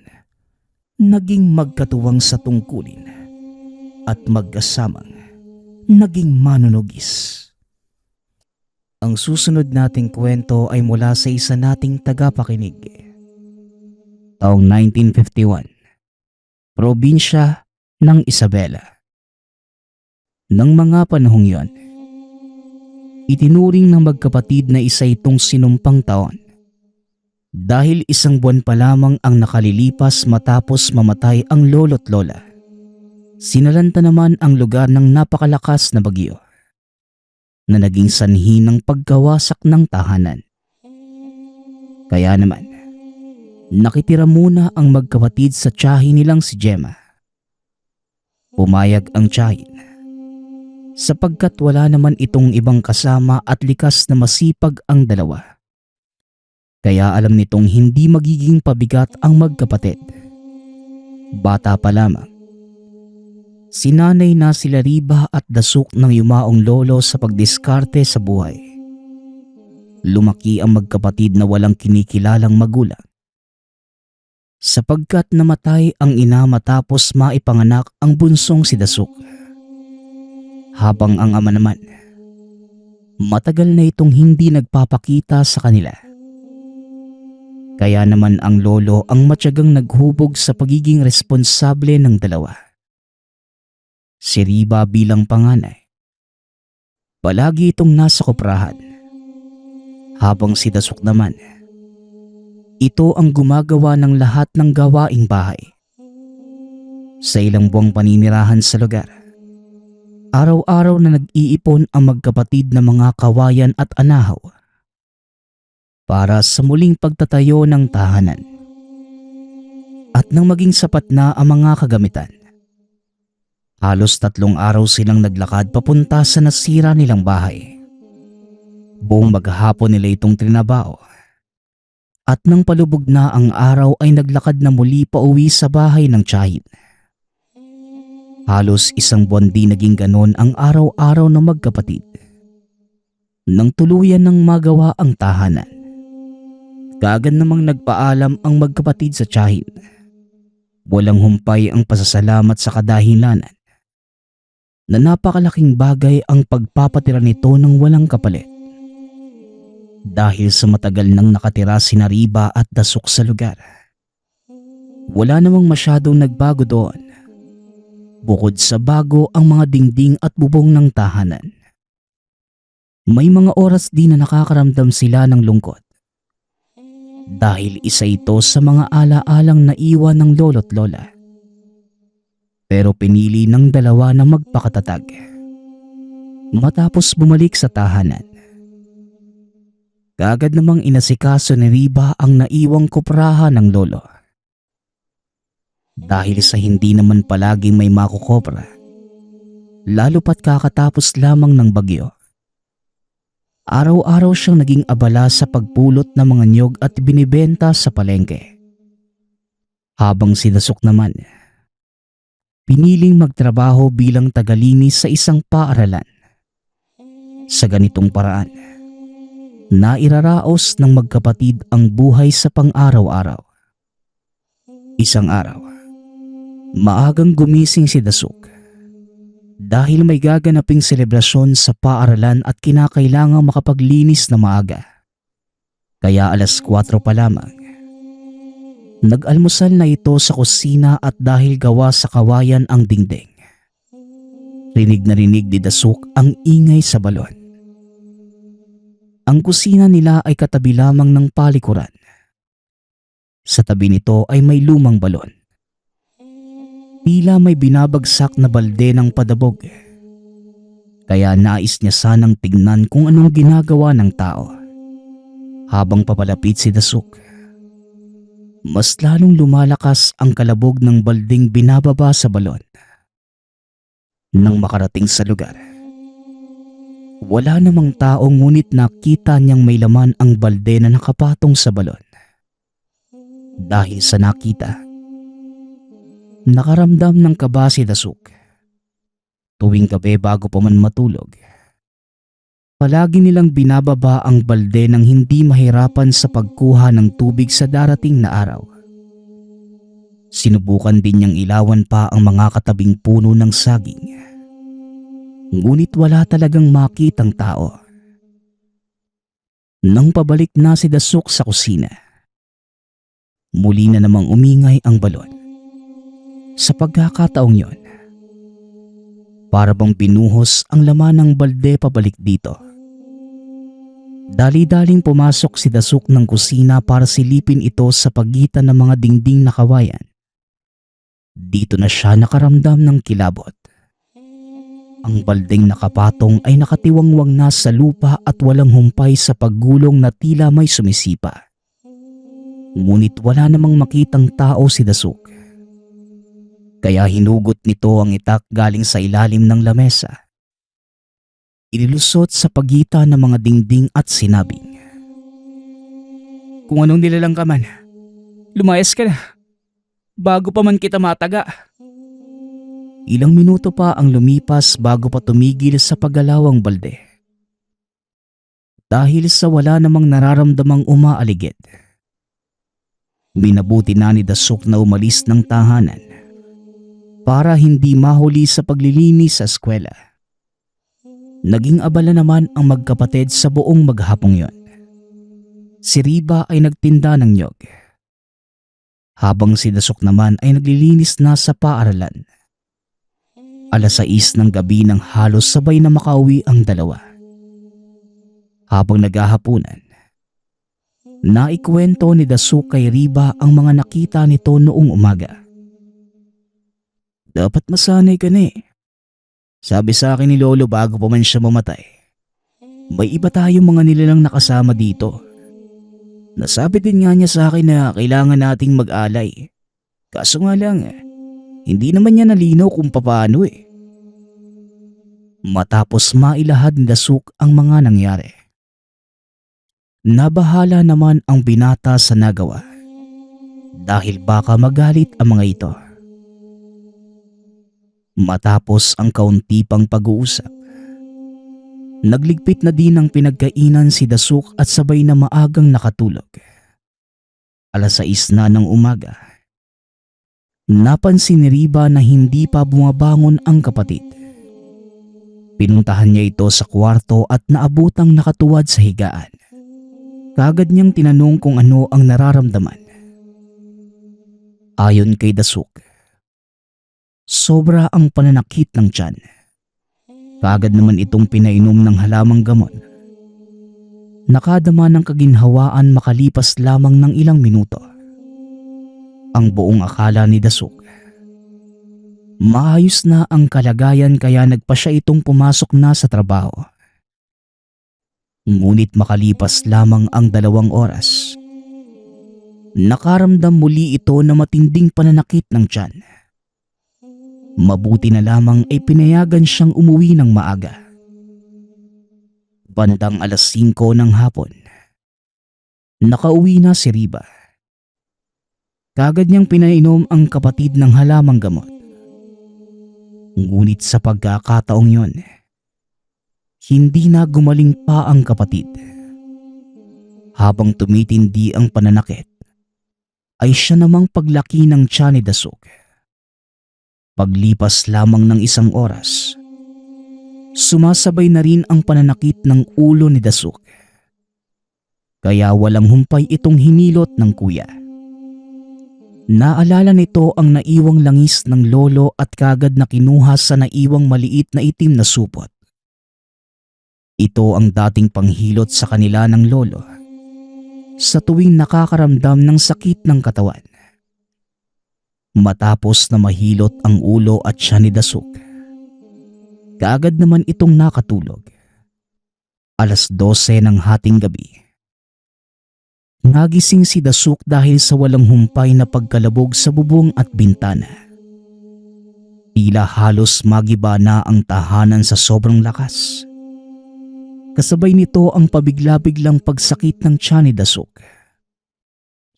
naging magkatuwang sa tungkulin at magkasamang naging manunugis. Ang susunod nating kwento ay mula sa isa nating tagapakinig. Taong 1951, probinsya ng Isabela. Nang mga panahong yon, itinuring ng magkapatid na isa itong sinumpang taon dahil isang buwan pa lamang ang nakalilipas matapos mamatay ang lolo't lola. Sinalanta naman ang lugar ng napakalakas na bagyo na naging sanhi ng pagkawasak ng tahanan. Kaya naman, nakitira muna ang magkapatid sa tiyahin nilang si Gemma. Pumayag ang tiyahin sapagkat wala naman itong ibang kasama at likas na masipag ang dalawa. Kaya alam nitong hindi magiging pabigat ang magkapatid. Bata pa lamang, sinanay na sila Riba at Dasuk ng yumaong lolo sa pagdiskarte sa buhay. Lumaki ang magkapatid na walang kinikilalang magulang, sapagkat namatay ang ina matapos maipanganak ang bunsong si Dasuk. Habang ang ama naman, matagal na itong hindi nagpapakita sa kanila. Kaya naman ang lolo ang matyagang naghubog sa pagiging responsable ng dalawa. Si Riba bilang panganay, palagi itong nasa koprahan. Habang si Dasok naman, ito ang gumagawa ng lahat ng gawaing bahay. Sa ilang buwang paninirahan sa lugar, araw-araw na nag-iipon ang magkapatid na mga kawayan at anahaw para sa muling pagtatayo ng tahanan. At nang maging sapat na ang mga kagamitan, halos 3 araw silang naglakad papunta sa nasira nilang bahay. Buong maghapon nila itong trinabao. At nang palubog na ang araw ay naglakad na muli pauwi sa bahay ng tiyahin. Halos 1 buwan din naging ganon ang araw-araw ng magkapatid. Nang tuluyan ng magawa ang tahanan, kaagad namang nagpaalam ang magkapatid sa tiyahin. Walang humpay ang pasasalamat sa kadahilanan na napakalaking bagay ang pagpapatira nito ng walang kapalit. Dahil sa matagal nang nakatira sina Riba at Dasok sa lugar, wala namang masyadong nagbago doon. Bukod sa bago ang mga dingding at bubong ng tahanan. May mga oras din na nakakaramdam sila ng lungkot. Dahil isa ito sa mga ala-alang naiwan ng lolo't lola. Pero pinili ng dalawa na magpakatatag. Matapos bumalik sa tahanan, kaagad namang inasikaso ni Riba ang naiwang koprahan ng lolo. Dahil sa hindi naman palaging may makukopra, lalo pat kakatapos lamang ng bagyo. Araw-araw siyang naging abala sa pagpulot ng mga niyog at binibenta sa palengke. Habang si Dasok naman, piniling magtrabaho bilang tagalinis sa isang paaralan. Sa ganitong paraan, nairaraos ng magkapatid ang buhay sa pang-araw-araw. Isang araw, maagang gumising si Dasok dahil may gaganaping selebrasyon sa paaralan at kinakailangang makapaglinis na maaga. Kaya 4:00 pa lamang, nag-almusal na ito sa kusina at dahil gawa sa kawayan ang dingding, rinig na rinig ni Dasok ang ingay sa balon. Ang kusina nila ay katabi lamang ng palikuran. Sa tabi nito ay may lumang balon. Tila may binabagsak na balde ng padabog. Kaya nais niya sanang tignan kung anong ginagawa ng tao. Habang papalapit si Dasok, mas lalong lumalakas ang kalabog ng balding binababa sa balon. Nang makarating sa lugar, wala namang tao ngunit nakita niyang may laman ang balde na nakapatong sa balon. Dahil sa nakita, nakaramdam ng kaba si Dasok. Tuwing gabi bago pa man matulog, palagi nilang binababa ang balde nang hindi mahirapan sa pagkuha ng tubig sa darating na araw. Sinubukan din niyang ilawan pa ang mga katabing puno ng saging. Ngunit wala talagang makitang tao. Nang pabalik na si Dasok sa kusina, muli na namang umingay ang balon. Sa pagkakataong yon, para bang binuhos ang laman ng balde pabalik dito. Dali-daling pumasok si Dasok ng kusina para silipin ito sa pagitan ng mga dingding na kawayan. Dito na siya nakaramdam ng kilabot. Ang baldeng nakapatong ay nakatiwangwang na sa lupa at walang humpay sa paggulong na tila may sumisipa. Ngunit wala namang makitang tao si Dasok. Kaya hinugot nito ang itak galing sa ilalim ng lamesa. Inilusot sa pagitan ng mga dingding at sinabing, "Kung anong nilalang ka man, lumayas ka na, bago pa man kita mataga." Ilang minuto pa ang lumipas bago pa tumigil sa paggalawang balde. Dahil sa wala namang nararamdamang umaaligid, minabuti na ni Dasok na umalis ng tahanan para hindi mahuli sa paglilinis sa eskwela. Naging abala naman ang magkapatid sa buong maghapong yon. Si Riba ay nagtinda ng niyog, habang si Dasok naman ay naglilinis na sa paaralan. 6 ng gabi nang halos sabay na makauwi ang dalawa. Habang naghahapunan, naikwento ni Dasuk kay Riba ang mga nakita nito noong umaga. Dapat masanay ka na eh. Sabi sa akin ni Lolo bago pa man siya mamatay, may iba tayong mga nilalang nakasama dito. Nasabi din nga niya sa akin na kailangan nating mag-alay. Kaso nga lang, hindi naman niya nalinaw kung papaano eh. Matapos mailahad ni Dasuk ang mga nangyari, nabahala naman ang binata sa nagawa dahil baka magalit ang mga ito. Matapos ang kaunti pang pag-uusap, nagligpit na din ng pinagkainan si Dasuk at sabay na maagang nakatulog. 6 na ng umaga, napansin ni Riba na hindi pa bumabangon ang kapatid. Pinuntahan niya ito sa kwarto at naabutang nakatuwad sa higaan. Kaagad niyang tinanong kung ano ang nararamdaman. Ayon kay Dasuk, sobra ang pananakit ng tiyan. Kaagad naman itong pinainom ng halamang gamot. Nakadama ng kaginhawaan makalipas lamang ng ilang minuto. Ang buong akala ni Dasuk, maayos na ang kalagayan kaya nagpa siya itong pumasok na sa trabaho. Ngunit makalipas lamang ang 2 oras, nakaramdam muli ito na matinding pananakit ng tiyan. Mabuti na lamang ay pinayagan siyang umuwi ng maaga. Bandang 5:00 ng hapon, nakauwi na si Riba. Kaagad niyang pinainom ang kapatid ng halamang gamot. Ngunit sa pagkakataong yon, hindi na gumaling pa ang kapatid. Habang tumitindi ang pananakit, ay siya namang paglaki ng tiyan ni Dasuk. Paglipas lamang ng 1 oras, sumasabay na rin ang pananakit ng ulo ni Dasuk. Kaya walang humpay itong hinilot ng kuya. Naalala nito ang naiwang langis ng lolo at kagad na kinuha sa naiwang maliit na itim na supot. Ito ang dating panghilot sa kanila ng lolo sa tuwing nakakaramdam ng sakit ng katawan. Matapos na mahilot ang ulo at tiyan ni Dasuk, kaagad naman itong nakatulog. 12:00 ng hating gabi, nagising si Dasuk dahil sa walang humpay na pagkalabog sa bubong at bintana. Tila halos magiba na ang tahanan sa sobrang lakas. Kasabay nito ang pabigla-biglang pagsakit ng tiyan ni Dasuk.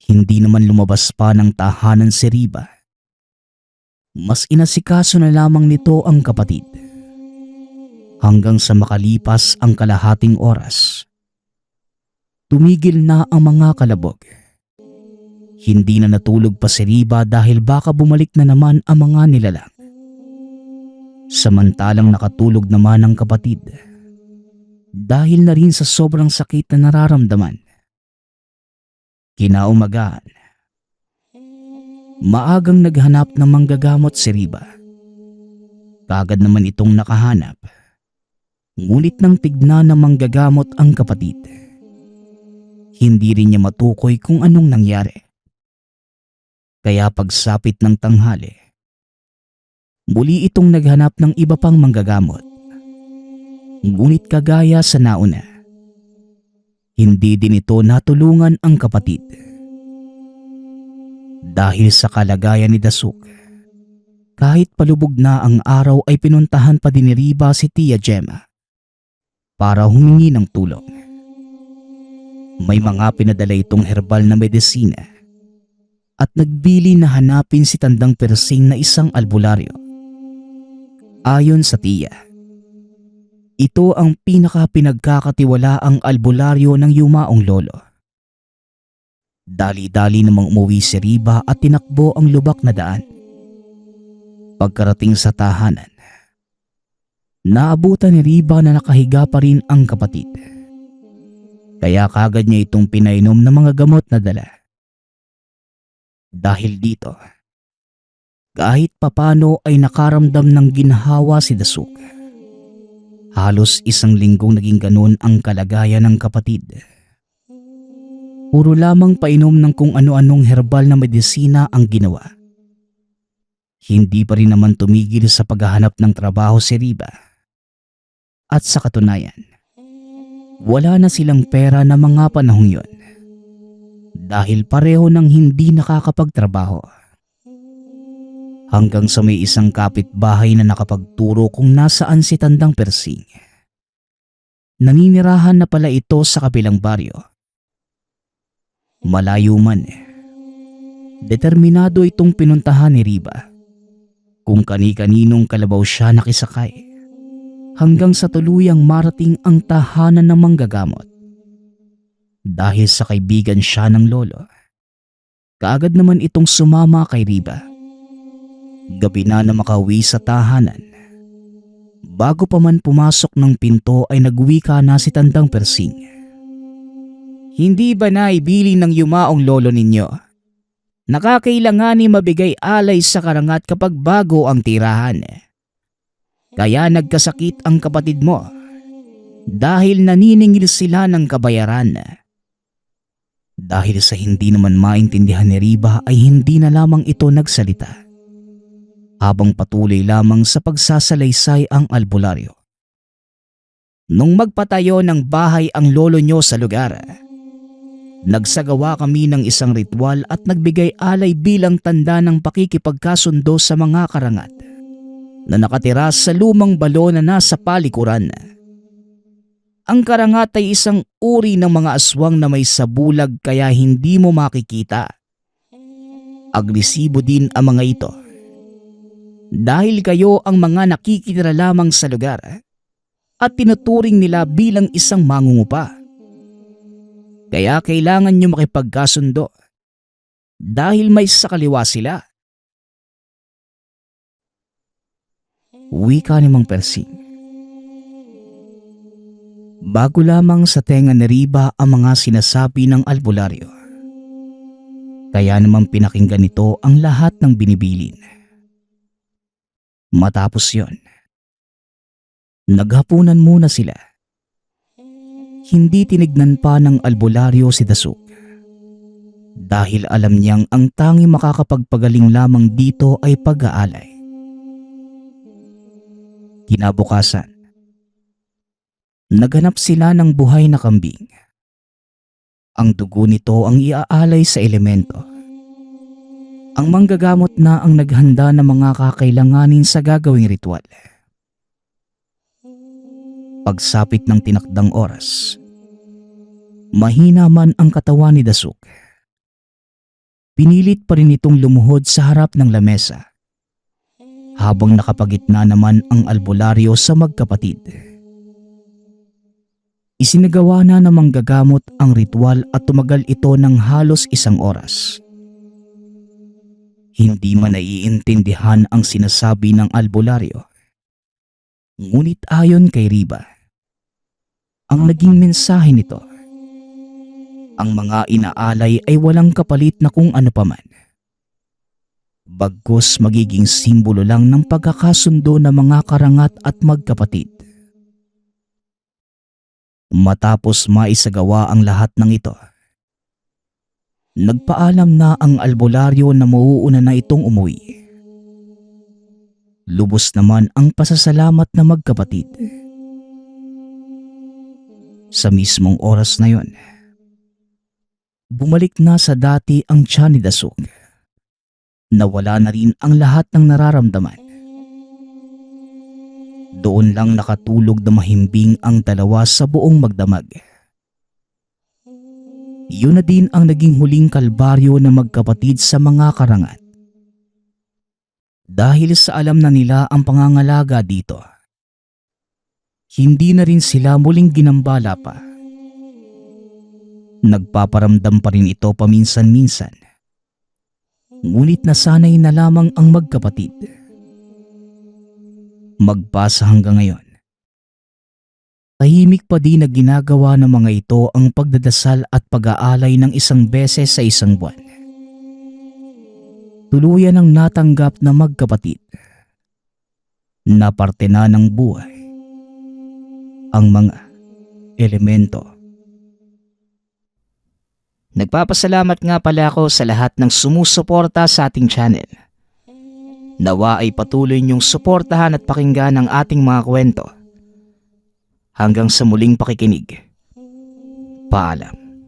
Hindi naman lumabas pa ng tahanan si Riba. Mas inasikaso na lamang nito ang kapatid. Hanggang sa makalipas ang kalahating oras, tumigil na ang mga kalabog. Hindi na natulog pa si Riba dahil baka bumalik na naman ang mga nilalang. Samantalang nakatulog naman ang kapatid dahil na rin sa sobrang sakit na nararamdaman. Kinaumagahan, maagang naghanap ng manggagamot si Riba. Kaagad naman itong nakahanap. Ngunit nang tignan ng manggagamot ang kapatid, hindi rin niya matukoy kung anong nangyari. Kaya pagsapit ng tanghali, muli itong naghanap ng iba pang manggagamot. Ngunit kagaya sa nauna, hindi din ito natulungan ang kapatid. Dahil sa kalagayan ni Dasuk, kahit palubog na ang araw ay pinuntahan pa din ni Riba si Tia Gemma para humingi ng tulong. May mga pinadala itong herbal na medisina at nagbili na hanapin si Tandang Persing na isang albularyo. Ayon sa tiya, ito ang pinaka-pinagkakatiwalaang albularyo ng yumaong lolo. Dali-dali namang umuwi si Riba at tinakbo ang lubak na daan. Pagkarating sa tahanan, naabutan ni Riba na nakahiga pa rin ang kapatid. Kaya kagad niya itong pinainom ng mga gamot na dala. Dahil dito, Kahit papano ay nakaramdam ng ginhawa si Dasuk. Halos 1 linggong naging ganun ang kalagayan ng kapatid. Puro lamang painom ng kung ano-anong herbal na medisina ang ginawa. Hindi pa rin naman tumigil sa paghahanap ng trabaho si Riba. At sa katunayan, wala na silang pera na mga panahong yon. Dahil pareho nang hindi nakakapagtrabaho. Hanggang sa may isang kapitbahay na nakapagturo kung nasaan si Tandang Persing. Naninirahan na pala ito sa kabilang baryo. Malayo man, determinado itong pinuntahan ni Riba. Kung kani-kaninong kalabaw siya nakisakay. Hanggang sa tuluyang marating ang tahanan ng manggagamot. Dahil sa kaibigan siya ng lolo. Kaagad naman itong sumama kay Riba. Gabi na makauwi sa tahanan. Bago pa man pumasok ng pinto ay nagwika na si Tandang Persing. Hindi ba naibili ng yumaong lolo ninyo? Nakakailangan mabigay alay sa karangat kapag bago ang tirahan. Kaya nagkasakit ang kapatid mo. Dahil naniningil sila ng kabayaran. Dahil sa hindi naman maintindihan ni Riba ay hindi na lamang ito nagsalita. Habang patuloy lamang sa pagsasalaysay ang albularyo. Nung magpatayo ng bahay ang lolo nyo sa lugar, nagsagawa kami ng isang ritual at nagbigay alay bilang tanda ng pakikipagkasundo sa mga karangat na nakatira sa lumang balo na nasa palikuran. Ang karangat ay isang uri ng mga aswang na may sabulag kaya hindi mo makikita. Agresibo din ang mga ito. Dahil kayo ang mga nakikitira lamang sa lugar at tinuturing nila bilang isang mangungupa. Kaya kailangan nyo makipagkasundo dahil may sakaliwa sila. Wika ni Mang Persing. Bago lamang sa tenga ni Riba ang mga sinasabi ng albularyo. Kaya naman pinakinggan nito ang lahat ng binibilin. Matapos yon, naghapunan muna sila. Hindi tinignan pa ng albularyo si Dasuk. Dahil alam niyang ang tanging makakapagpagaling lamang dito ay pag-aalay. Kinabukasan, naghanap sila ng buhay na kambing. Ang dugo nito ang iaalay sa elemento. Ang manggagamot na ang naghanda ng mga kakailanganin sa gagawing ritual. Pagsapit ng tinakdang oras, mahina man ang katawan ni Dasuk. Pinilit pa rin itong lumuhod sa harap ng lamesa, habang nakapagitna naman ang albularyo sa magkapatid. Isinagawa na ng manggagamot ang ritual at tumagal ito ng halos 1 oras. Hindi man naiintindihan ang sinasabi ng albularyo. Ngunit ayon kay Riba, ang naging mensahe nito, ang mga inaalay ay walang kapalit na kung ano paman. Bagkus magiging simbolo lang ng pagkakasundo ng mga karangat at magkapatid. Matapos maisagawa ang lahat ng ito, nagpaalam na ang albularyo na mauuna na itong umuwi. Lubos naman ang pasasalamat na magkapatid. Sa mismong oras na yon, bumalik na sa dati ang tiyan ni Dasuk. Nawala na rin ang lahat ng nararamdaman. Doon lang nakatulog na mahimbing ang dalawa sa buong magdamag. Yun na din ang naging huling kalbaryo ng magkapatid sa mga karangat. Dahil sa alam na nila ang pangangalaga dito, hindi na rin sila muling ginambala pa. Nagpaparamdam pa rin ito paminsan-minsan. Ngunit nasanay na lamang ang magkapatid. Magpasa hanggang ngayon, tahimik pa din na ginagawa ng mga ito ang pagdadasal at pag-aalay ng 1 beses sa 1 buwan. tuluyan ang natanggap na magkapatid na parte na ng buhay ang mga elemento. Nagpapasalamat nga pala ako sa lahat ng sumusuporta sa ating channel. Nawa ay patuloy niyong suportahan at pakinggan ang ating mga kwento. Hanggang sa muling pakikinig. Paalam.